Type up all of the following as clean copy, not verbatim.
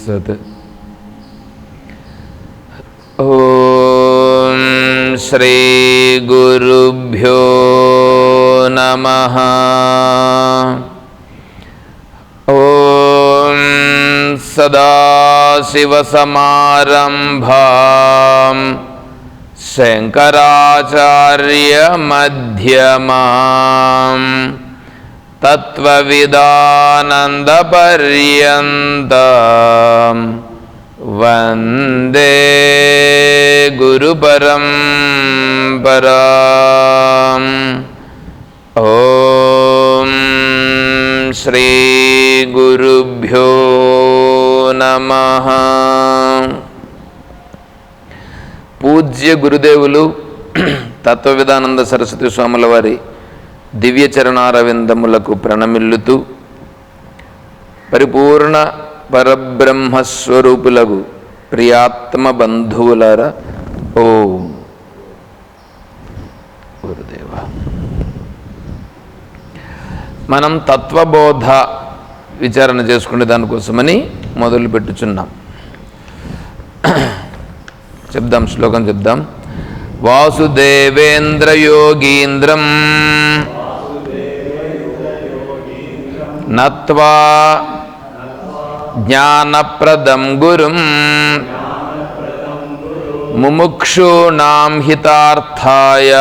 సత్. ఓం శ్రీ గురుభ్యో నమః. ఓం సదాశివసమారంభాం శంకరాచార్యమధ్యమాం తత్వవిదానందపర్యంతం వందే గురుపరంపరాం. ఓం శ్రీ గురుభ్యో నమః. పూజ్య గురుదేవులు తత్వవిదానంద సరస్వతి స్వాముల వారి దివ్య చరణారవిందములకు ప్రణమిల్లుతూ పరిపూర్ణ పరబ్రహ్మస్వరూపులకు ప్రియాత్మ బంధువులారా, ఓం గురుదేవ. మనం తత్వబోధ విచారణ చేసుకునే దానికోసమని మొదలు పెట్టుచున్నాం. చెప్దాం, శ్లోకం చెప్దాం. వాసుదేవేంద్ర యోగీంద్రం నత్వా జ్ఞానప్రదం గురుం ముముక్షూణాం హితార్థాయ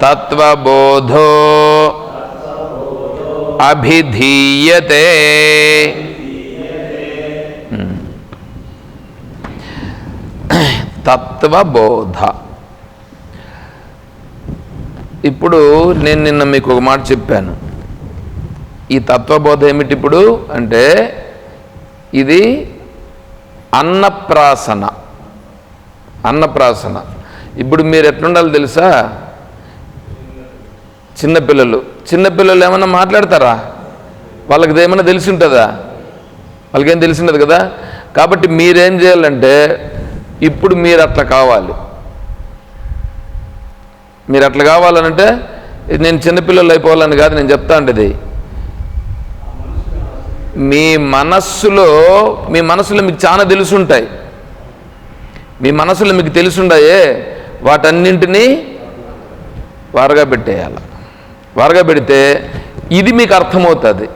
తత్వబోధో అభిధీయతే. తత్వబోధ. ఇప్పుడు నేను నిన్న మీకు ఒక మాట చెప్పాను. ఈ తత్వబోధ ఏమిటి ఇప్పుడు అంటే, ఇది అన్నప్రాసన. అన్నప్రాసన. ఇప్పుడు మీరు ఎట్లుండాలి తెలుసా? చిన్నపిల్లలు ఏమన్నా మాట్లాడతారా? వాళ్ళకి ఏమన్నా తెలిసి ఉంటుందా? వాళ్ళకేం తెలిసి ఉండదు కదా. కాబట్టి మీరేం చేయాలంటే, ఇప్పుడు మీరు అట్లా కావాలి. మీరు అట్లా కావాలనంటే, నేను చిన్నపిల్లలు అయిపోవాలని కాదు నేను చెప్తా ఉండేది. మీ మనస్సులో మీకు చాలా తెలుసుంటాయి. మీ మనసులో మీకు తెలుసుండాయే, వాటన్నింటినీ వారగా పెట్టేయాలి. వారగా పెడితే ఇది మీకు అర్థమవుతుంది.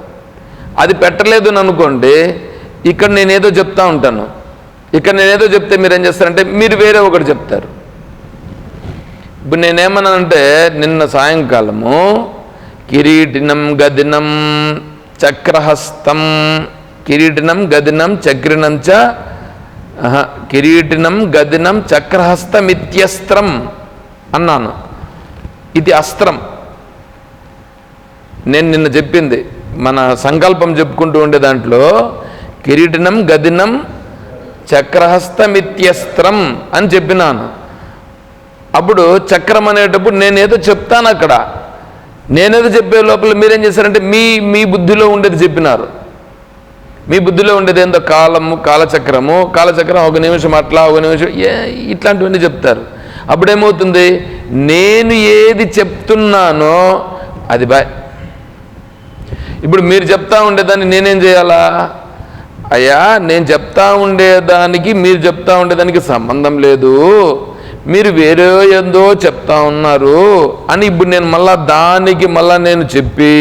అది పెట్టలేదు అని అనుకోండి, ఇక్కడ నేనేదో చెప్తా ఉంటాను. ఇక్కడ నేనేదో చెప్తే మీరు ఏం చేస్తారంటే, మీరు వేరే ఒకటి చెప్తారు. ఇప్పుడు నేనేమన్నానంటే, నిన్న సాయంకాలము కిరీటినం గదినం చక్రహస్తం, కిరీటినం గదినం చక్రినంచ కిరీటినం గదినం చక్రహస్తమిత్యస్త్రం అన్నాను. ఇది అస్త్రం. నేను నిన్న చెప్పింది మన సంకల్పం చెప్పుకుంటూ ఉండే దాంట్లో కిరీటినం గదినం చక్రహస్తమిత్యస్త్రం అని చెప్పినాను. అప్పుడు చక్రం అనేటప్పుడు నేనేదో చెప్తాను. అక్కడ నేనేదో చెప్పే లోపల మీరేం చేశారంటే, మీ బుద్ధిలో ఉండేది చెప్పినారు. మీ బుద్ధిలో ఉండేది ఏందో కాలచక్రం ఒక నిమిషం అట్లా, ఒక నిమిషం ఇట్లాంటివన్నీ చెప్తారు. అప్పుడేమవుతుంది, నేను ఏది చెప్తున్నానో అది బాయ్. ఇప్పుడు మీరు చెప్తా ఉండేదాన్ని నేనేం చేయాలా? అయ్యా, నేను చెప్తా ఉండేదానికి మీరు చెప్తా ఉండేదానికి సంబంధం లేదు, మీరు వేరే ఏందో చెప్తా ఉన్నారు అని ఇప్పుడు నేను మళ్ళా నేను చెప్పి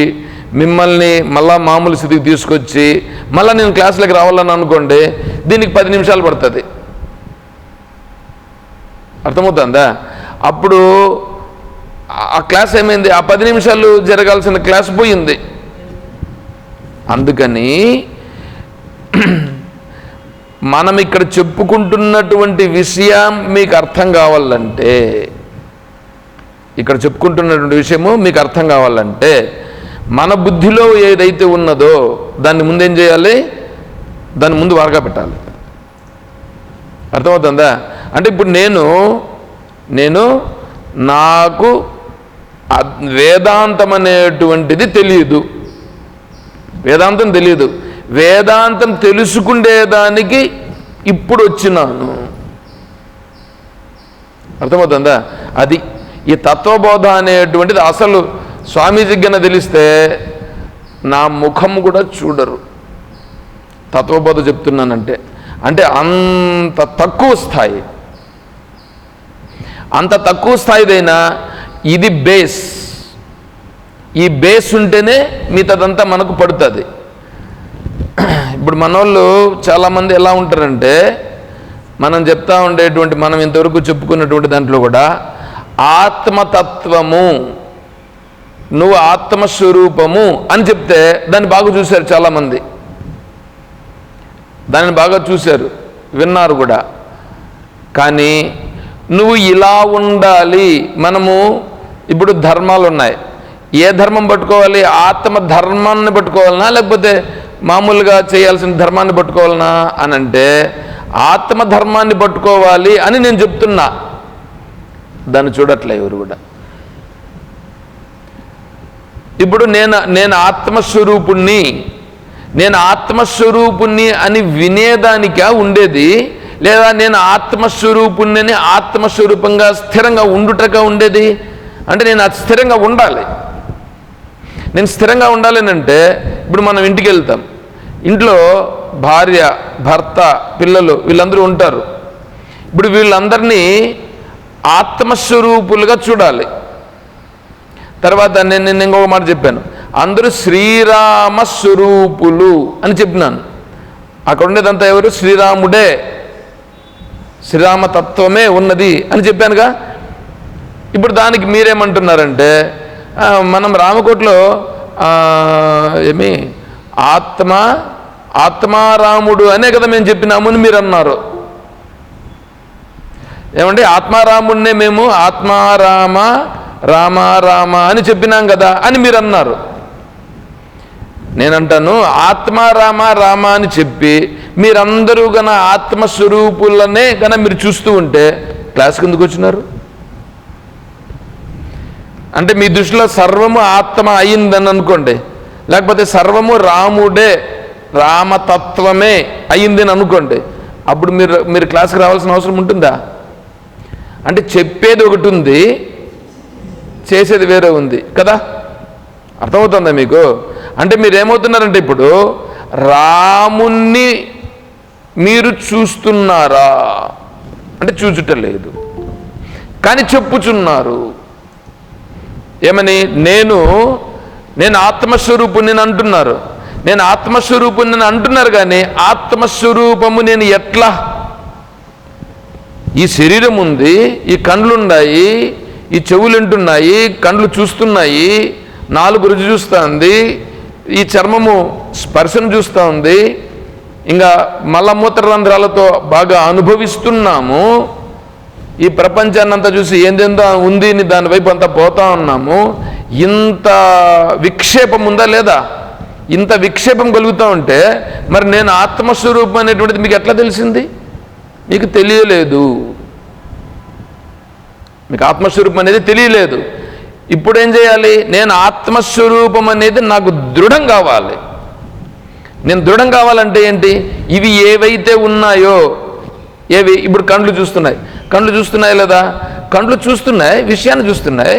మిమ్మల్ని మళ్ళా మామూలు స్థితికి తీసుకొచ్చి మళ్ళీ నేను క్లాసులకు రావాలని అనుకోండి, దీనికి 10 నిమిషాలు పడుతుంది. అర్థమవుతుందా? అప్పుడు ఆ క్లాస్ ఏమైంది? ఆ 10 నిమిషాలు జరగాల్సిన క్లాస్ పోయింది. అందుకని మనం ఇక్కడ చెప్పుకుంటున్నటువంటి విషయం మీకు అర్థం కావాలంటే, మీకు అర్థం కావాలంటే మన బుద్ధిలో ఏదైతే ఉన్నదో దాన్ని ముందేం చేయాలి? దాన్ని ముందు వారగా పెట్టాలి. అర్థమవుతుందా? అంటే ఇప్పుడు నాకు వేదాంతం అనేటువంటిది తెలియదు. వేదాంతం తెలుసుకునేదానికి ఇప్పుడు వచ్చినాను. అర్థమవుతుందా? అది ఈ తత్వబోధ అనేటువంటిది అసలు స్వామీజీకి తెలిస్తే నా ముఖం కూడా చూడరు. తత్వబోధ చెప్తున్నానంటే అంటే అంత తక్కువ స్థాయి, అంత తక్కువ స్థాయిదైనా ఇది బేస్. ఈ బేస్ ఉంటేనే మిగతాదంతా మనకు పడుతుంది. ఇప్పుడు మనోళ్ళు చాలామంది ఎలా ఉంటారంటే, మనం చెప్తా ఉండేటువంటి, మనం ఇంతవరకు చెప్పుకున్నటువంటి దాంట్లో కూడా ఆత్మతత్వము, నువ్వు ఆత్మస్వరూపము అని చెప్తే దాన్ని బాగా చూశారు చాలామంది, దానిని బాగా చూశారు, విన్నారు కూడా. కానీ నువ్వు ఇలా ఉండాలి. మనము ఇప్పుడు ధర్మాలు ఉన్నాయి, ఏ ధర్మం పట్టుకోవాలి? ఆత్మ ధర్మాన్ని పట్టుకోవాలనా లేకపోతే మామూలుగా చేయాల్సిన ధర్మాన్ని పట్టుకోవాలనా అని అంటే ఆత్మధర్మాన్ని పట్టుకోవాలి అని నేను చెప్తున్నా. దాన్ని చూడట్లే ఎవరు కూడా. ఇప్పుడు నేను ఆత్మస్వరూపుణ్ణి, నేను ఆత్మస్వరూపుణ్ణి అని వినేదానికా ఉండేది, లేదా నేను ఆత్మస్వరూపుణ్ణి అని ఆత్మస్వరూపంగా స్థిరంగా ఉండుటగా ఉండేది? అంటే నేను అది స్థిరంగా ఉండాలి. నేను స్థిరంగా ఉండాలి అంటే ఇప్పుడు మనం ఇంటికి వెళ్తాం, ఇంట్లో భార్య, భర్త, పిల్లలు వీళ్ళందరూ ఉంటారు. ఇప్పుడు వీళ్ళందరినీ ఆత్మస్వరూపులుగా చూడాలి. తర్వాత నేను ఇంకొక మాట చెప్పాను, అందరూ శ్రీరామ స్వరూపులు అని చెప్పినాను. అక్కడ ఉండేదంతా ఎవరు? శ్రీరాముడే, శ్రీరామతత్వమే ఉన్నది అని చెప్పానుగా. ఇప్పుడు దానికి మీరేమంటున్నారంటే, మనం రామకోటలో ఏమి ఆత్మారాముడు అనే కదా మేము చెప్పినాము అని మీరు అన్నారు. ఏమంటే ఆత్మారాముడినే మేము ఆత్మారామ రామ రామ అని చెప్పినాం కదా అని మీరు అన్నారు. నేనంటాను, ఆత్మారామ రామ అని చెప్పి మీరందరూ గన ఆత్మస్వరూపులనే గన మీరు చూస్తూ ఉంటే క్లాస్కి ఎందుకు వచ్చినారు? అంటే మీ దృష్టిలో సర్వము ఆత్మ అయిందని అనుకోండి, లేకపోతే సర్వము రాముడే, రామతత్వమే అయిందని అనుకోండి, అప్పుడు మీరు క్లాస్కి రావాల్సిన అవసరం ఉంటుందా? అంటే చెప్పేది ఒకటి ఉంది, చేసేది వేరే ఉంది కదా. అర్థమవుతుందా మీకు? అంటే మీరు ఏమవుతున్నారంటే, ఇప్పుడు రాముణ్ణి మీరు చూస్తున్నారా అంటే చూచుట లేదు, కానీ చెప్పుచున్నారు. ఏమని? నేను ఆత్మస్వరూపుణ్ణి అంటున్నారు, నేను ఆత్మస్వరూపుణ్ణి అంటున్నారు, కానీ ఆత్మస్వరూపము నేను ఎట్లా? ఈ శరీరం ఉంది, ఈ కళ్ళు ఉన్నాయి, ఈ చెవులు వింటున్నాయి, కళ్ళు చూస్తున్నాయి, నాలుగు రుచి చూస్తూ ఉంది, ఈ చర్మము స్పర్శను చూస్తూ ఉంది, ఇంకా మలమూత్ర రంధ్రాలతో బాగా అనుభవిస్తున్నాము, ఈ ప్రపంచాన్ని అంతా చూసి ఏందేందో ఉంది అని దాని వైపు అంతా పోతా ఉన్నాము. ఇంత విక్షేపం ఉందా లేదా? ఇంత విక్షేపం కలుగుతూ ఉంటే మరి నేను ఆత్మస్వరూపం అనేటువంటిది మీకు ఎట్లా తెలిసింది? మీకు తెలియలేదు. మీకు ఆత్మస్వరూపం అనేది తెలియలేదు. ఇప్పుడు ఏం చేయాలి? నేను ఆత్మస్వరూపం అనేది నాకు దృఢం కావాలి. నేను దృఢం కావాలంటే ఏంటి? ఇవి ఏవైతే ఉన్నాయో, ఏవి ఇప్పుడు కళ్ళు చూస్తున్నాయి లేదా? కళ్ళు చూస్తున్నాయి, విషయాన్ని చూస్తున్నాయి.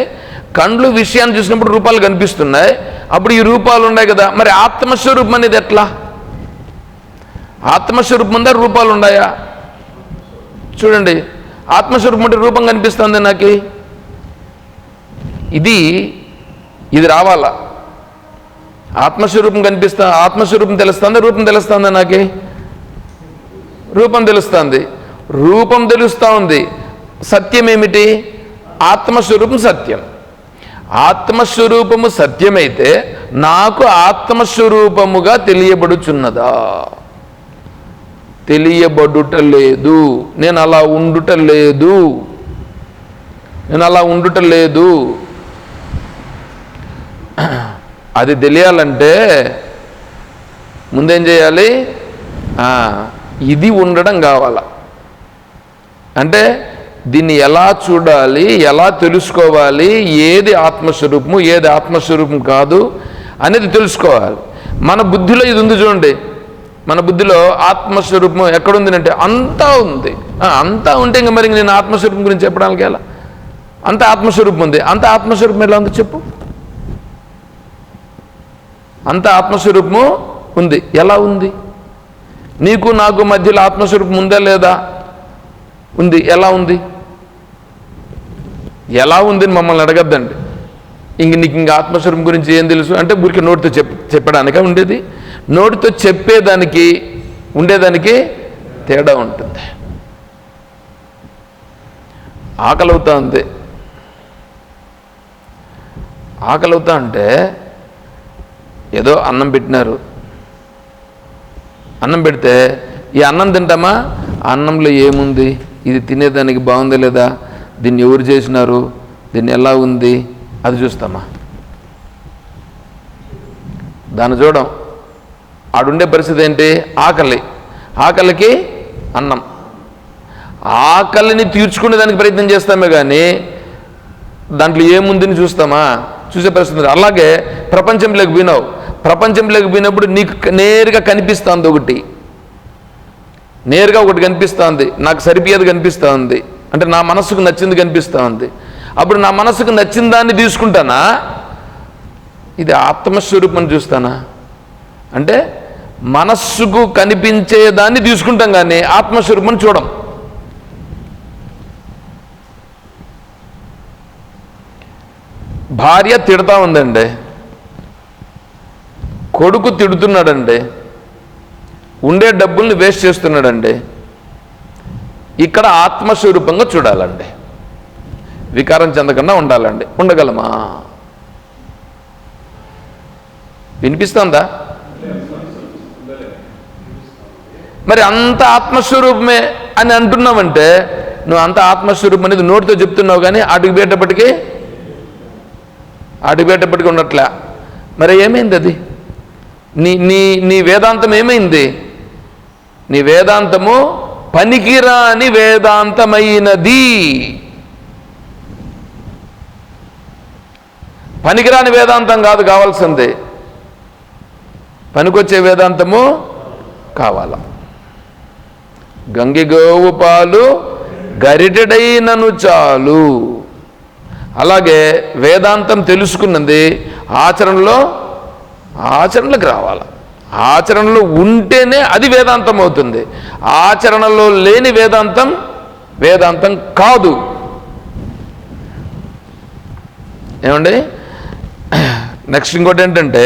కళ్ళు విషయాన్ని చూసినప్పుడు రూపాలు కనిపిస్తున్నాయి. అప్పుడు ఈ రూపాలు ఉన్నాయి కదా, మరి ఆత్మస్వరూపం అనేది ఎట్లా? ఆత్మస్వరూపం ఉందా, రూపాలు ఉన్నాయా? చూడండి, ఆత్మస్వరూపం అంటే రూపం కనిపిస్తుంది నాకు. ఇది రావాలా? ఆత్మస్వరూపం ఆత్మస్వరూపం తెలుస్తుందా, రూపం తెలుస్తుందా? నాకు రూపం తెలుస్తుంది. రూపం తెలుస్తూ ఉంది. సత్యం ఏమిటి? ఆత్మస్వరూపం సత్యం. ఆత్మస్వరూపము సత్యమైతే నాకు ఆత్మస్వరూపముగా తెలియబడుచున్నదా? తెలియబడుట లేదు. నేను అలా ఉండుట లేదు. అది తెలియాలంటే ముందేం చేయాలి? ఇది ఉండడం కావాల. అంటే దీన్ని ఎలా చూడాలి, ఎలా తెలుసుకోవాలి, ఏది ఆత్మస్వరూపము, ఏది ఆత్మస్వరూపం కాదు అనేది తెలుసుకోవాలి. మన బుద్ధిలో ఇది ఉంది చూడండి. మన బుద్ధిలో ఆత్మస్వరూపం ఎక్కడుంది అంటే అంతా ఉంది. అంతా ఉంటే ఇంకా మరి నేను ఆత్మస్వరూపం గురించి చెప్పడానికి ఎలా? అంత ఆత్మస్వరూపం ఉంది. అంత ఆత్మస్వరూపం ఎలా ఉందో చెప్పు. అంత ఆత్మస్వరూపము ఉంది. ఎలా ఉంది? నీకు నాకు మధ్యలో ఆత్మస్వరూపం ఉందా లేదా? ఉంది. ఎలా ఉంది? ఎలా ఉంది అని మమ్మల్ని అడగద్దండి. నీకు ఇంకా ఆత్మస్వరూపం గురించి ఏం తెలుసు అంటే ఊరికి నోటితో చెప్పడానికే ఉండేది. నోటితో చెప్పేదానికి ఉండేదానికి తేడా ఉంటుంది. ఆకలి అవుతా ఉంది. ఆకలి అవుతా అంటే ఏదో అన్నం పెట్టినారు. అన్నం పెడితే ఈ అన్నం తింటామా? అన్నంలో ఏముంది, ఇది తినేదానికి బాగుందా లేదా, దీన్ని ఎవరు చేసినారు, దీన్ని ఎలా ఉంది, అది చూస్తామా? దాన్ని చూడం. ఆడుండే పరిస్థితి ఏంటి? ఆకలి. ఆకలికి అన్నం. ఆకలిని తీర్చుకునే దానికి ప్రయత్నం చేస్తామే కానీ దాంట్లో ఏముందని చూస్తామా? చూసే పరిస్థితి. అలాగే ప్రపంచంలోకి పోయినావు. ప్రపంచంలోకి పోయినప్పుడు నీకు నేరుగా కనిపిస్తుంది ఒకటి, నేరుగా ఒకటి కనిపిస్తుంది. నాకు సరిపోయేది కనిపిస్తూ ఉంది, అంటే నా మనస్సుకు నచ్చింది కనిపిస్తూ ఉంది. అప్పుడు నా మనస్సుకు నచ్చిన దాన్ని తీసుకుంటానా? ఇది ఆత్మస్వరూపం చూస్తానా? అంటే మనస్సుకు కనిపించేదాన్ని తీసుకుంటాం కానీ ఆత్మస్వరూపం చూడం. భార్య తిడతా ఉందండి, కొడుకు తిడుతున్నాడండి, ఉండే డబ్బుల్ని వేస్ట్ చేస్తున్నాడండి. ఇక్కడ ఆత్మస్వరూపంగా చూడాలండి, వికారం చెందకుండా ఉండాలండి. ఉండగలమా? వినిపిస్తుందా? మరి అంత ఆత్మస్వరూపమే అని అంటున్నావంటే నువ్వు అంత ఆత్మస్వరూపం అనేది నోటితో చెప్తున్నావు కానీ అటుకు బేటప్పటికి ఉండట్లే. మరి ఏమైంది అది? నీ నీ నీ వేదాంతం ఏమైంది? నీ వేదాంతము పనికిరాని వేదాంతమైనది. పనికిరాని వేదాంతం కాదు కావాల్సింది, పనికొచ్చే వేదాంతము కావాల. గంగిగోవు పాలు గరిటెడైనను చాలు. అలాగే వేదాంతం తెలుసుకున్నది ఆచరణలోకి రావాలి. ఆచరణలో ఉంటేనే అది వేదాంతం అవుతుంది. ఆచరణలో లేని వేదాంతం కాదు. ఏమండి? నెక్స్ట్ ఇంకోటి ఏంటంటే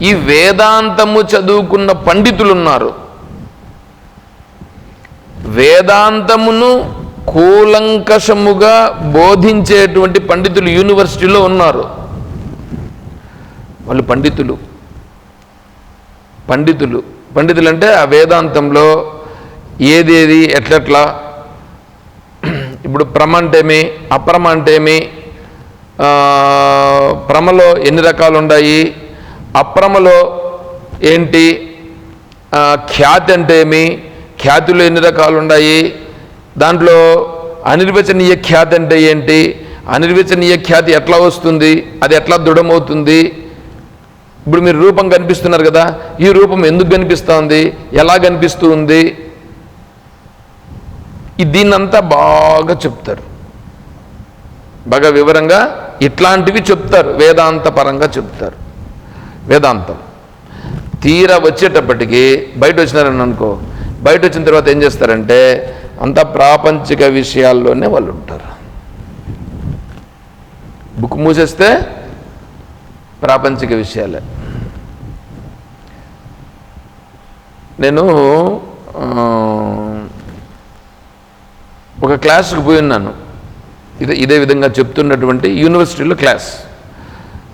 ఈ వేదాంతము చదువుకున్న పండితులు ఉన్నారు. వేదాంతమును కూలంకషముగా బోధించేటువంటి పండితులు యూనివర్సిటీలో ఉన్నారు. వాళ్ళు పండితులు అంటే ఆ వేదాంతంలో ఏదేది ఎట్లెట్లా, ఇప్పుడు ప్రమ అంటేమి, అప్రమ అంటేమి, ప్రమలో ఎన్ని రకాలు ఉన్నాయి, అప్రమలో ఏంటి, ఖ్యాతి అంటే ఏమి, ఖ్యాతిలో ఎన్ని రకాలు ఉన్నాయి, దాంట్లో అనిర్వచనీయ ఖ్యాతి అంటే ఏంటి, అనిర్వచనీయ ఖ్యాతి ఎట్లా వస్తుంది, అది ఎట్లా దృఢమవుతుంది. ఇప్పుడు మీరు రూపం కనిపిస్తున్నారు కదా, ఈ రూపం ఎందుకు కనిపిస్తుంది, ఎలా కనిపిస్తూ ఉంది, దీన్నంతా బాగా చెప్తారు, బాగా వివరంగా ఇట్లాంటివి చెప్తారు, వేదాంత పరంగా చెప్తారు. వేదాంతం తీరా వచ్చేటప్పటికి బయట వచ్చినారని అనుకో, బయట వచ్చిన తర్వాత ఏం చేస్తారంటే అంతా ప్రాపంచిక విషయాల్లోనే వాళ్ళు ఉంటారు. బుక్ మూసేస్తే ప్రాపంచిక విషయాలే. నేను ఒక క్లాస్కి పోయి ఉన్నాను, ఇదే విధంగా చెప్తున్నటువంటి యూనివర్సిటీలో క్లాస్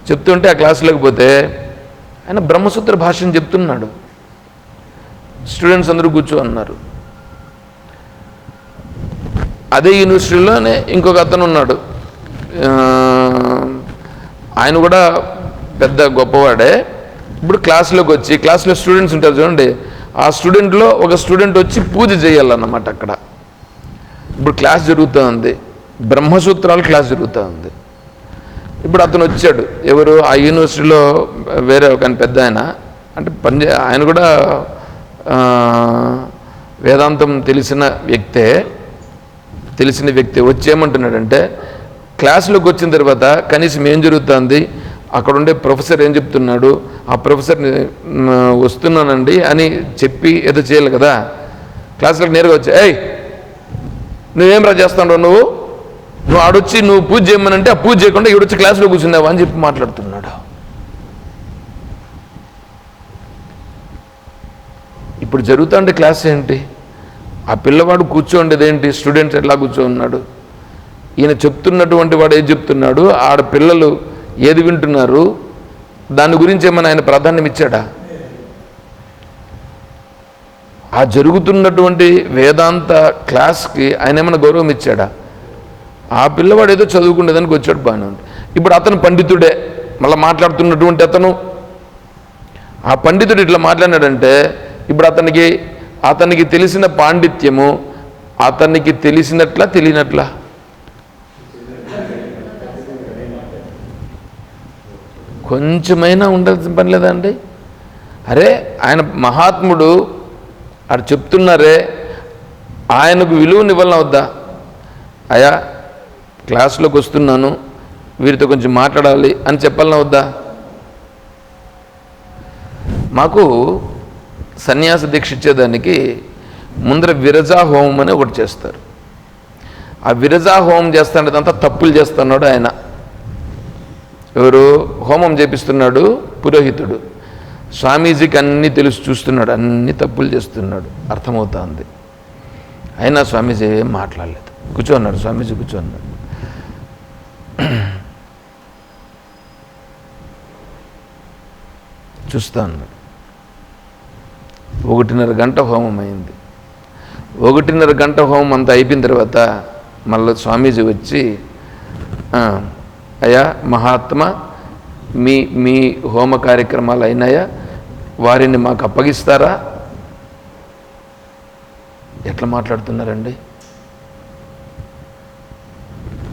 చెప్తుంటే ఆ క్లాసులోకి పోతే ఆయన బ్రహ్మసూత్ర భాష్యం చెప్తున్నాడు. స్టూడెంట్స్ అందరూ కూర్చో అన్నారు. అదే యూనివర్సిటీలోనే ఇంకొక అతను ఉన్నాడు, ఆయన కూడా పెద్ద గొప్పవాడే. ఇప్పుడు క్లాస్లోకి వచ్చి, క్లాస్లో స్టూడెంట్స్ ఉంటారు చూడండి, ఆ స్టూడెంట్లో ఒక స్టూడెంట్ వచ్చి పూజ చేయాలన్నమాట. అక్కడ ఇప్పుడు క్లాస్ జరుగుతూ ఉంది, బ్రహ్మసూత్రాలు క్లాస్ జరుగుతూ ఉంది. ఇప్పుడు అతను వచ్చాడు, ఎవరు ఆ యూనివర్సిటీలో వేరే ఒక పెద్ద ఆయన, అంటే ఆయన కూడా వేదాంతం తెలిసిన వ్యక్తి వచ్చి ఏమంటున్నాడంటే, క్లాసులోకి వచ్చిన తర్వాత కనీసం ఏం జరుగుతుంది, అక్కడుండే ప్రొఫెసర్ ఏం చెప్తున్నాడు, ఆ ప్రొఫెసర్ని వస్తున్నానండి అని చెప్పి ఏదో చేయాలి కదా. క్లాసులకు నేరుగా వచ్చి, ఏయ్ నువ్వేం రా చేస్తావు, నువ్వు ఆడొచ్చి నువ్వు పూజ చేయమనంటే ఆ పూజ చేయకుండా ఈడొచ్చి క్లాసులో కూర్చున్నావా అని చెప్పి మాట్లాడుతున్నాడు. ఇప్పుడు జరుగుతుంటే క్లాస్ ఏంటి, ఆ పిల్లవాడు కూర్చోండేది ఏంటి, స్టూడెంట్స్ ఎట్లా కూర్చో ఉన్నాడు, ఈయన చెప్తున్నటువంటి వాడు ఏది చెప్తున్నాడు, ఆడ పిల్లలు ఏది వింటున్నారు, దాని గురించి ఏమైనా ఆయన ప్రాధాన్యం ఇచ్చాడా? ఆ జరుగుతున్నటువంటి వేదాంత క్లాస్కి ఆయన ఏమైనా గౌరవం ఇచ్చాడా? ఆ పిల్లవాడు ఏదో చదువుకునేదానికి వచ్చాడు, బాగానే ఉంది. ఇప్పుడు అతను పండితుడే, మళ్ళీ మాట్లాడుతున్నటువంటి ఆ పండితుడు ఇట్లా మాట్లాడినాడంటే ఇప్పుడు అతనికి తెలిసిన పాండిత్యము అతనికి తెలిసినట్లా తెలియనట్లా? కొంచెమైనా ఉండాల్సిన పని లేదా అండి? అరే ఆయన మహాత్ముడు అది చెప్తున్నారే, ఆయనకు విలువనివ్వాలని వద్దా? అయా క్లాసులోకి వస్తున్నాను, వీరితో కొంచెం మాట్లాడాలి అని చెప్పాలన్నా వద్దా? మాకు సన్యాస దీక్ష ఇచ్చేదానికి ముందర విరజా హోమం అని ఒకటి చేస్తారు. ఆ విరజా హోమం చేస్తాడంతా తప్పులు చేస్తున్నాడు ఆయన. ఎవరు హోమం చేపిస్తున్నాడు? పురోహితుడు. స్వామీజీకి అన్నీ తెలుసు, చూస్తున్నాడు, అన్ని తప్పులు చేస్తున్నాడు, అర్థమవుతుంది. అయినా స్వామీజీ ఏం మాట్లాడలేదు, కూర్చోన్నాడు. స్వామీజీ కూర్చోన్నాడు. చూస్తా ఉన్నాడు. 1.5 గంట హోమం అయింది. 1.5 గంట హోమం అంతా అయిపోయిన తర్వాత మళ్ళీ స్వామీజీ వచ్చి, అయ్యా మహాత్మా, మీ హోమ కార్యక్రమాలు అయినాయా, వారిని మాకు అప్పగిస్తారా? ఎట్లా మాట్లాడుతున్నారండి?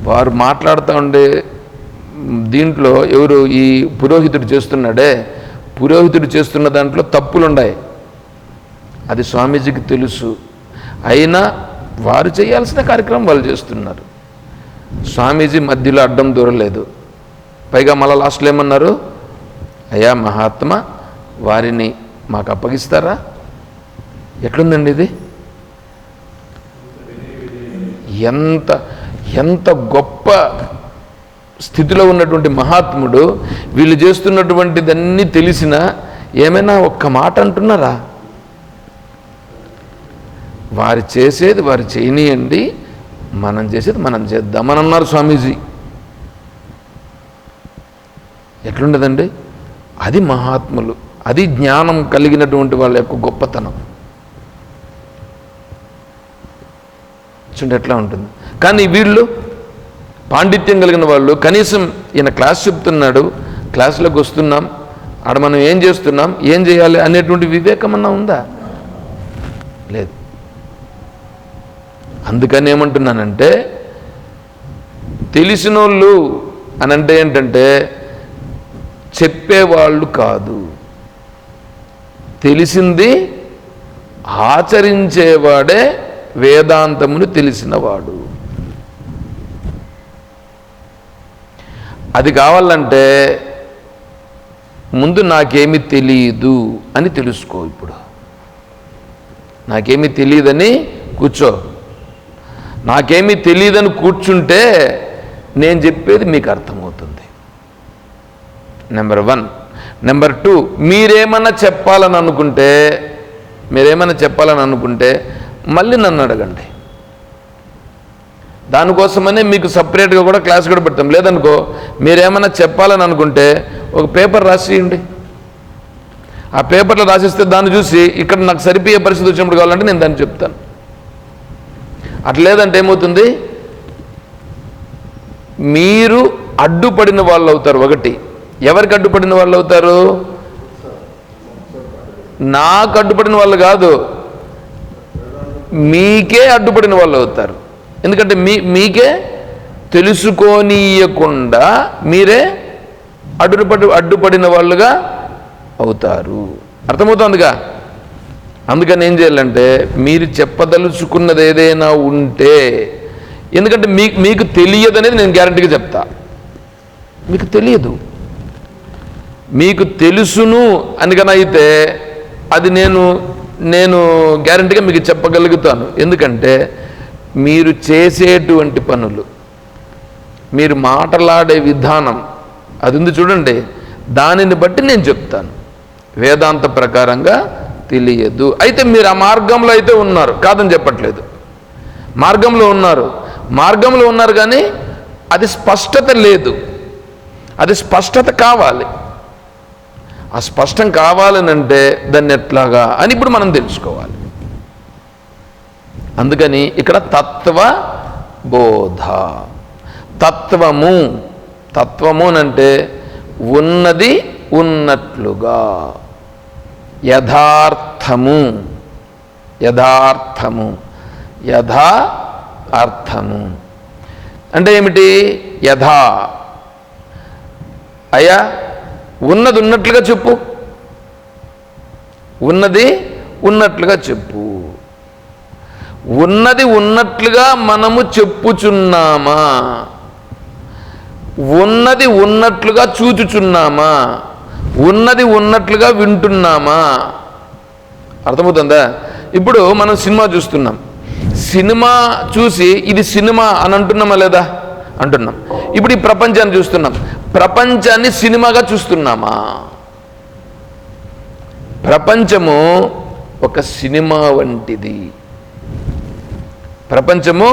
వారు మాట్లాడుతూ ఉండే దీంట్లో ఎవరు ఈ పురోహితుడు చేస్తున్నాడే, పురోహితుడు చేస్తున్న దాంట్లో తప్పులున్నాయి, అది స్వామీజీకి తెలుసు. అయినా వారు చేయాల్సిన కార్యక్రమం వాళ్ళు చేస్తున్నారు. స్వామీజీ మధ్యలో అడ్డం దూరలేదు. పైగా మళ్ళీ లాస్ట్లో ఏమన్నారు, అయ్యా మహాత్మా, వారిని మాకు అప్పగిస్తారా? ఎట్లుందండి ఇది? ఎంత గొప్ప స్థితిలో ఉన్నటువంటి మహాత్ముడు వీళ్ళు చేస్తున్నటువంటిదన్నీ తెలిసినా ఏమైనా ఒక్క మాట అంటున్నారా? వారు చేసేది వారు చేయనీయండి, మనం చేసేది మనం చేద్దామని అన్నారు స్వామీజీ. ఎట్లుండదండి? అది మహాత్ములు, అది జ్ఞానం కలిగినటువంటి వాళ్ళ యొక్క గొప్పతనం. చూడండి ఎట్లా ఉంటుంది. కానీ వీళ్ళు పాండిత్యం కలిగిన వాళ్ళు, కనీసం ఈయన క్లాస్ చెప్తున్నాడు, క్లాసులోకి వస్తున్నాం, ఆడ మనం ఏం చేస్తున్నాం, ఏం చేయాలి అనేటువంటి వివేకం అన్నా ఉందా? లేదు. అందుకని ఏమంటున్నానంటే, తెలిసినోళ్ళు అని అంటే ఏంటంటే చెప్పేవాళ్ళు కాదు, తెలిసింది ఆచరించేవాడే వేదాంతమును తెలిసినవాడు. అది కావాలంటే ముందు నాకేమీ తెలియదు అని తెలుసుకో. ఇప్పుడు నాకేమీ తెలియదని కూర్చో. నాకేమీ తెలియదని కూర్చుంటే నేను చెప్పేది మీకు అర్థమవుతుంది. నెంబర్ 1. నెంబర్ 2, మీరేమన్నా చెప్పాలని అనుకుంటే మళ్ళీ నన్ను అడగండి. దానికోసమనే మీకు సపరేట్గా కూడా క్లాస్ కూడా పెడతాం. లేదనుకో, మీరేమన్నా చెప్పాలని అనుకుంటే ఒక పేపర్ రాసియండి. ఆ పేపర్లో రాసిస్తే దాన్ని చూసి ఇక్కడ నాకు సరిపోయే పరిస్థితి వచ్చినప్పుడు కావాలంటే నేను దాన్ని చెప్తాను. అట్లా లేదంటే ఏమవుతుంది, మీరు అడ్డుపడిన వాళ్ళు అవుతారు. ఒకటి, ఎవరికి అడ్డుపడిన వాళ్ళు అవుతారు? నాకు అడ్డుపడిన వాళ్ళు కాదు, మీకే అడ్డుపడిన వాళ్ళు అవుతారు. ఎందుకంటే మీకే తెలుసుకోనీయకుండా మీరే అడ్డుపడిన వాళ్ళుగా అవుతారు. అర్థమవుతుందిగా? అందుకని ఏం చేయాలంటే, మీరు చెప్పదలుచుకున్నది ఏదైనా ఉంటే, ఎందుకంటే మీకు తెలియదు అనేది నేను గ్యారంటీగా చెప్తా. మీకు తెలియదు, మీకు తెలుసును అనికనైతే అది నేను గ్యారంటీగా మీకు చెప్పగలుగుతాను. ఎందుకంటే మీరు చేసేటువంటి పనులు, మీరు మాట్లాడే విధానం అది ఉంది చూడండి, దానిని బట్టి నేను చెప్తాను. వేదాంత ప్రకారంగా తెలియదు. అయితే మీరు ఆ మార్గంలో అయితే ఉన్నారు, కాదని చెప్పట్లేదు. మార్గంలో ఉన్నారు కానీ అది స్పష్టత లేదు. అది స్పష్టత కావాలి. ఆ స్పష్టం కావాలనంటే దాన్ని ఎట్లాగా అని ఇప్పుడు మనం తెలుసుకోవాలి. అందుకని ఇక్కడ తత్వ బోధ. తత్వము అంటే ఉన్నది ఉన్నట్లుగా, యథార్థము యథా అర్థము అంటే ఏమిటి? యథా, అయ్యా ఉన్నది ఉన్నట్లుగా చెప్పు, ఉన్నది ఉన్నట్లుగా చెప్పు. ఉన్నది ఉన్నట్లుగా మనము చెప్పుచున్నామా? ఉన్నది ఉన్నట్లుగా చూచుచున్నామా? ఉన్నది ఉన్నట్లుగా వింటున్నామా? అర్థమవుతుందా? ఇప్పుడు మనం సినిమా చూస్తున్నాం. సినిమా చూసి ఇది సినిమా అని అంటున్నామా లేదా? అంటున్నాం. ఇప్పుడు ఈ ప్రపంచాన్ని చూస్తున్నాం. ప్రపంచాన్ని సినిమాగా చూస్తున్నామా? ప్రపంచము ఒక సినిమా వంటిది. ప్రపంచము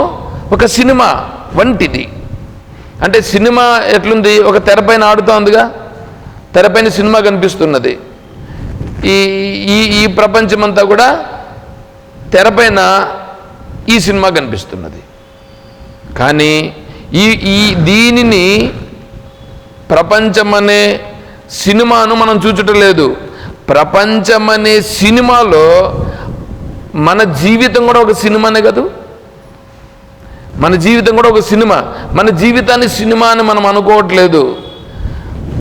ఒక సినిమా వంటిది. అంటే సినిమా ఎట్లుంది? ఒక తెరపైన ఆడుతూ ఉందిగా, తెరపైన సినిమా కనిపిస్తున్నది. ఈ ప్రపంచమంతా కూడా తెరపైన ఈ సినిమా కనిపిస్తున్నది. కానీ దీనిని ప్రపంచమనే సినిమాను మనం చూచటలేదు. ప్రపంచమనే సినిమాలో మన జీవితం కూడా ఒక సినిమానే కదా. మన జీవితం కూడా ఒక సినిమా. మన జీవితాన్ని సినిమా అని మనం అనుకోవట్లేదు.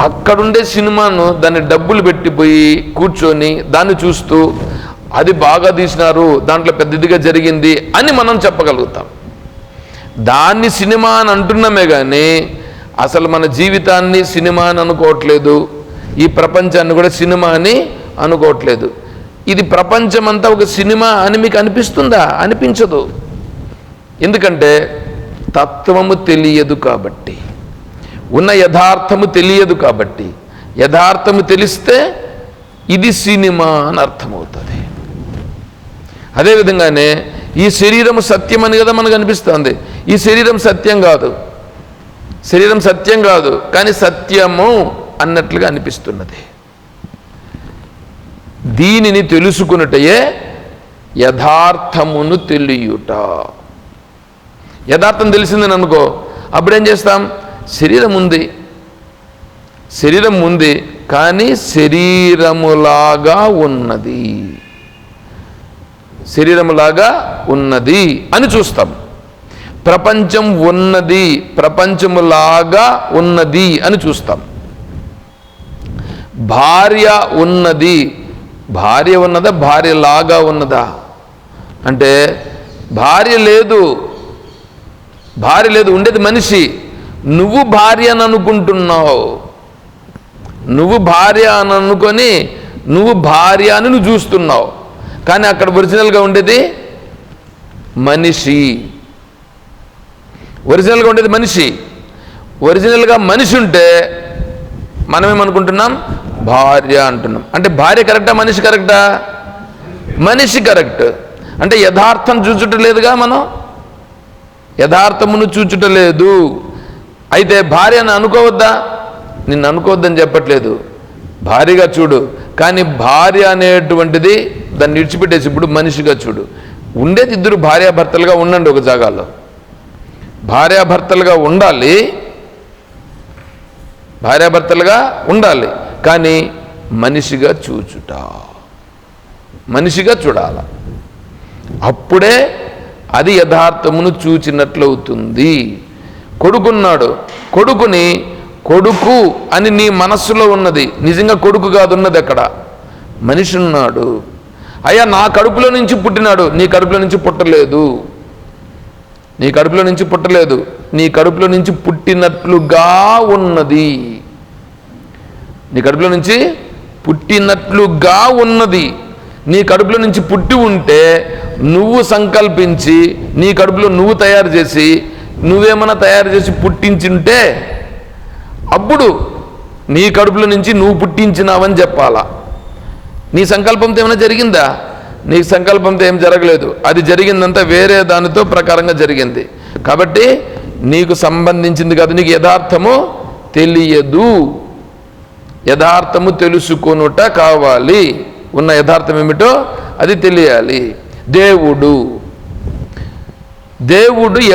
అక్కడుండే సినిమాను దాన్ని డబ్బులు పెట్టిపోయి కూర్చొని దాన్ని చూస్తూ అది బాగా తీసినారు, దాంట్లో పెద్దదిగా జరిగింది అని మనం చెప్పగలుగుతాం. దాన్ని సినిమా అని అంటున్నామే కానీ అసలు మన జీవితాన్ని సినిమా అని అనుకోవట్లేదు. ఈ ప్రపంచాన్ని కూడా సినిమా అని అనుకోవట్లేదు. ఇది ప్రపంచమంతా ఒక సినిమా అని మీకు అనిపిస్తుందా? అనిపించదు. ఎందుకంటే తత్వము తెలియదు కాబట్టి, ఉన్న యథార్థము తెలియదు కాబట్టి. యథార్థము తెలిస్తే ఇది సినిమా అని అర్థమవుతుంది. అదేవిధంగానే ఈ శరీరము సత్యం అని కదా మనకు అనిపిస్తుంది. ఈ శరీరం సత్యం కాదు, శరీరం సత్యం కాదు, కానీ సత్యము అన్నట్లుగా అనిపిస్తున్నది. దీనిని తెలుసుకున్నటయే యథార్థమును తెలియుట. యథార్థం తెలిసిందని అనుకో, అప్పుడేం చేస్తాం? శరీరం ఉంది కానీ శరీరములాగా ఉన్నది అని చూస్తాం. ప్రపంచం ఉన్నది, ప్రపంచములాగా ఉన్నది అని చూస్తాం. భార్య ఉన్నది, భార్య ఉన్నదా భార్యలాగా ఉన్నదా అంటే భార్య లేదు, ఉండేది మనిషి. నువ్వు భార్య అని అనుకుంటున్నావు, నువ్వు భార్య అని అనుకొని నువ్వు భార్య అని నువ్వు చూస్తున్నావు. కానీ అక్కడ ఒరిజినల్గా ఉండేది మనిషి. ఒరిజినల్గా ఉండేది మనిషి. ఒరిజినల్గా మనిషి ఉంటే మనమేమనుకుంటున్నాం? భార్య అంటున్నాం. అంటే భార్య కరెక్టా, మనిషి కరెక్టా? మనిషి కరెక్ట్. అంటే యథార్థం చూచుటలేదుగా, మనం యథార్థమును చూచుటలేదు. అయితే భార్య అని అనుకోవద్దా? నిన్ను అనుకోవద్దని చెప్పట్లేదు, భార్యగా చూడు. కానీ భార్య అనేటువంటిది దాన్ని విడిచిపెట్టేసి ఇప్పుడు మనిషిగా చూడు. ఉండేది ఇద్దరు భార్యాభర్తలుగా ఉండండి, ఒక జాగాలో భార్యాభర్తలుగా ఉండాలి. కానీ మనిషిగా చూడాల. అప్పుడే అది యథార్థమును చూచినట్లు అవుతుంది. కొడుకున్నాడు, కొడుకుని కొడుకు అని నీ మనస్సులో ఉన్నది, నిజంగా కొడుకు కాదు ఉన్నది. అక్కడ మనిషి ఉన్నాడు. అయ్యా నా కడుపులో నుంచి పుట్టినాడు, నీ కడుపులో నుంచి పుట్టలేదు, నీ కడుపులో నుంచి పుట్టినట్లుగా ఉన్నది. నీ కడుపులో నుంచి పుట్టినట్లుగా ఉన్నది. నీ కడుపులో నుంచి పుట్టి ఉంటే నువ్వు సంకల్పించి నీ కడుపులో నువ్వు తయారు చేసి నువ్వేమన్నా తయారు చేసి పుట్టించుంటే అప్పుడు నీ కడుపులో నుంచి నువ్వు పుట్టించినావని చెప్పాలా. నీ సంకల్పంతో ఏమైనా జరిగిందా? నీ సంకల్పంతో ఏం జరగలేదు. అది జరిగిందంతా వేరే దానితో ప్రకారంగా జరిగింది. కాబట్టి నీకు సంబంధించింది కాదు. నీకు యథార్థము తెలియదు. యథార్థము తెలుసుకొనుట కావాలి. ఉన్న యథార్థం ఏమిటో అది తెలియాలి. దేవుడు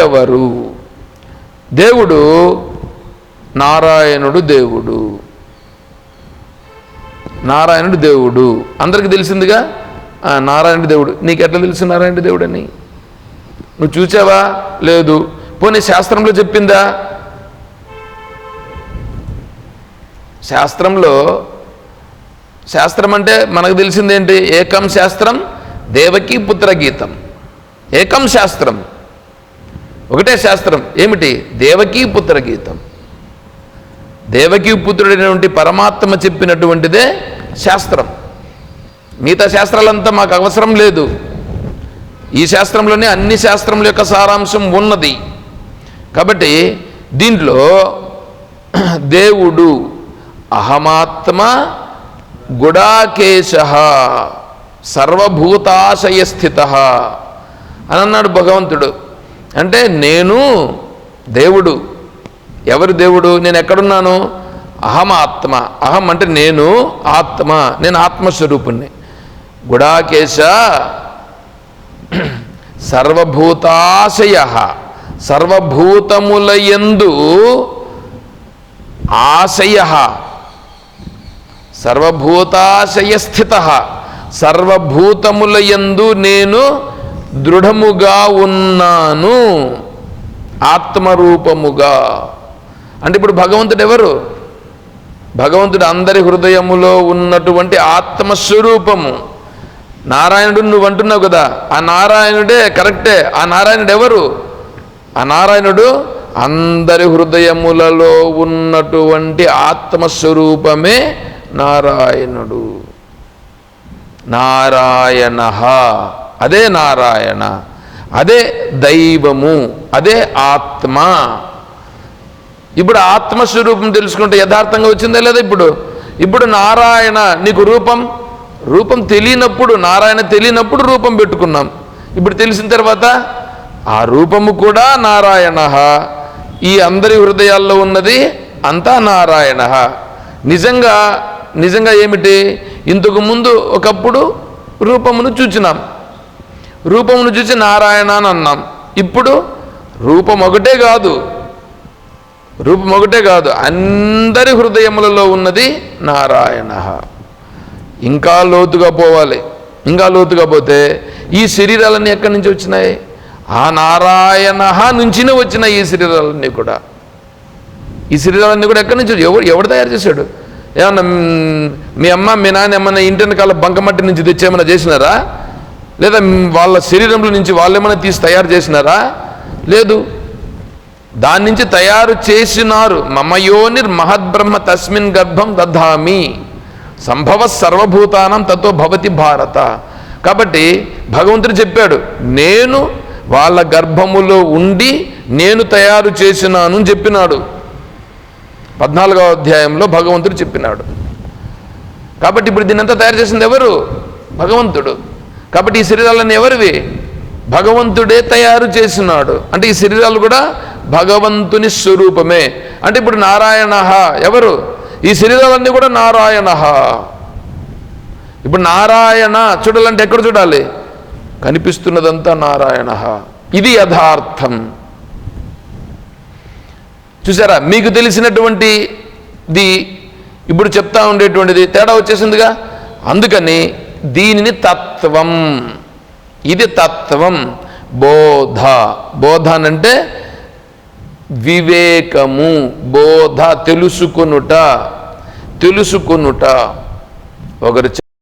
ఎవరు? దేవుడు నారాయణుడు. నారాయణుడు దేవుడు అందరికీ తెలిసిందిగా. నారాయణుడు దేవుడు. నీకు ఎట్లా తెలుసు నారాయణుడు దేవుడు అని? నువ్వు చూసావా? లేదు. పోనీ శాస్త్రంలో చెప్పిందా? శాస్త్రం అంటే మనకు తెలిసిందేంటి? ఏకం శాస్త్రం దేవకీ పుత్ర గీతం. ఏకం శాస్త్రం, ఒకటే శాస్త్రం. ఏమిటి? దేవకీ పుత్ర గీతం. దేవకీ పుత్రుడైనటువంటి పరమాత్మ చెప్పినటువంటిదే శాస్త్రం. మిగతా శాస్త్రాలంతా మాకు అవసరం లేదు. ఈ శాస్త్రంలోనే అన్ని శాస్త్రముల యొక్క సారాంశం ఉన్నది. కాబట్టి దీంట్లో దేవుడు అహమాత్మ గుడాకేశ సర్వభూతాశయస్థిత అని అన్నాడు భగవంతుడు. అంటే నేను దేవుడు. ఎవరు దేవుడు? నేను ఎక్కడున్నాను? అహమాత్మ. అహం అంటే నేను, ఆత్మ, నేను ఆత్మస్వరూపుణ్ణి. గుడాకేశ సర్వభూతాశయ, సర్వభూతములయందు ఆశయ, సర్వభూతాశయ స్థిత, సర్వభూతములయందు నేను దృఢముగా ఉన్నాను ఆత్మరూపముగా. అంటే ఇప్పుడు భగవంతుడు ఎవరు? భగవంతుడు అందరి హృదయములో ఉన్నటువంటి ఆత్మస్వరూపము. నారాయణుడు నువ్వు అంటున్నావు కదా, ఆ నారాయణుడే కరెక్టే. ఆ నారాయణుడు ఎవరు? ఆ నారాయణుడు అందరి హృదయములలో ఉన్నటువంటి ఆత్మస్వరూపమే నారాయణుడు. నారాయణ, అదే నారాయణ, అదే దైవము, అదే ఆత్మ. ఇప్పుడు ఆత్మస్వరూపం తెలుసుకుంటే యథార్థంగా వచ్చిందా లేదా? ఇప్పుడు నారాయణ నీకు రూపం తెలియనప్పుడు, నారాయణ తెలియనప్పుడు రూపం పెట్టుకున్నాం. ఇప్పుడు తెలిసిన తర్వాత ఆ రూపము కూడా నారాయణ. ఈ అందరి హృదయాల్లో ఉన్నది అంతా నారాయణ. నిజంగా ఏమిటి? ఇంతకు ముందు ఒకప్పుడు రూపమును చూచినాం, రూపమును చూసి నారాయణ అని అన్నాం. ఇప్పుడు రూపం ఒకటే కాదు, అందరి హృదయములలో ఉన్నది నారాయణ. ఇంకా లోతుగా పోవాలి. ఇంకా లోతుగా పోతే ఈ శరీరాలన్నీ ఎక్కడి నుంచి వచ్చినాయి? ఆ నారాయణ నుంచినే వచ్చినాయి ఈ శరీరాలన్నీ కూడా. ఈ శరీరాలన్నీ కూడా ఎక్కడి నుంచి? ఎవడు తయారు చేశాడు? ఏమన్నా మీ అమ్మ మీ నాన్న ఏమన్నా ఇంటి వెనకాల బంకమట్టి నుంచి తెచ్చేమన్నా చేసినారా? లేదా వాళ్ళ శరీరంలో నుంచి వాళ్ళేమన్నా తీసి తయారు చేసినారా? లేదు. దాని నుంచి తయారు చేసినారు. మమయోనిర్ మహద్బ్రహ్మ తస్మిన్ గర్భం దధామి సంభవ సర్వభూతానం తతో భవతి భారత. కాబట్టి భగవంతుడు చెప్పాడు, నేను వాళ్ళ గర్భములో ఉండి నేను తయారు చేసినాను అని చెప్పినాడు. 14వ అధ్యాయంలో భగవంతుడు చెప్పినాడు. కాబట్టి ఇప్పుడు దీనంతా తయారు చేసింది ఎవరు? భగవంతుడు. కాబట్టి ఈ శరీరాలన్నీ ఎవరివి? భగవంతుడే తయారు చేసినాడు. అంటే ఈ శరీరాలు కూడా భగవంతుని స్వరూపమే. అంటే ఇప్పుడు నారాయణ ఎవరు? ఈ శరీరాలన్నీ కూడా నారాయణ. ఇప్పుడు నారాయణ చూడాలంటే ఎక్కడ చూడాలి? కనిపిస్తున్నదంతా నారాయణ. ఇది యథార్థం. చూసారా? మీకు తెలిసినటువంటిది ఇప్పుడు చెప్తా ఉండేటువంటిది తేడా వచ్చేసిందిగా. అందుకని దీనిని తత్వం, ఇది తత్వం. బోధ అంటే వివేకము, బోధ తెలుసుకొనుట. ఒకరు